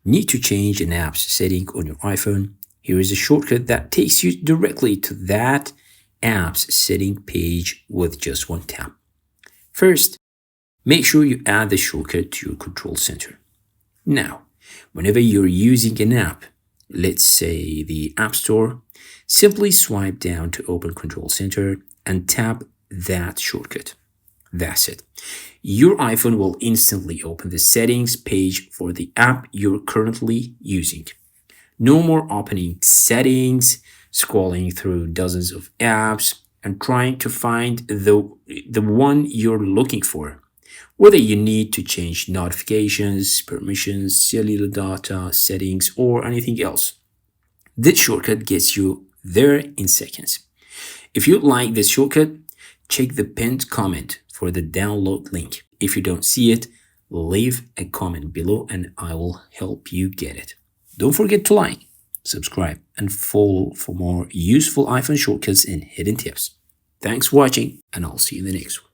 Need to change an app's setting on your iPhone? Here is a shortcut that takes you directly to that app's setting page with just one tap. First, make sure you add the shortcut to your control center. Now, whenever you're using an app, let's say the App Store, simply swipe down to open Control Center and tap that shortcut. That's it. Your iPhone will instantly open the settings page for the app you're currently using. No more opening settings, scrolling through dozens of apps, and trying to find the one you're looking for. Whether you need to change notifications, permissions, cellular data, settings, or anything else, this shortcut gets you there in seconds. If you like this shortcut, check the pinned comment for the download link. If you don't see it, leave a comment below and I will help you get it. Don't forget to like, subscribe, and follow for more useful iPhone shortcuts and hidden tips. Thanks for watching, and I'll see you in the next one.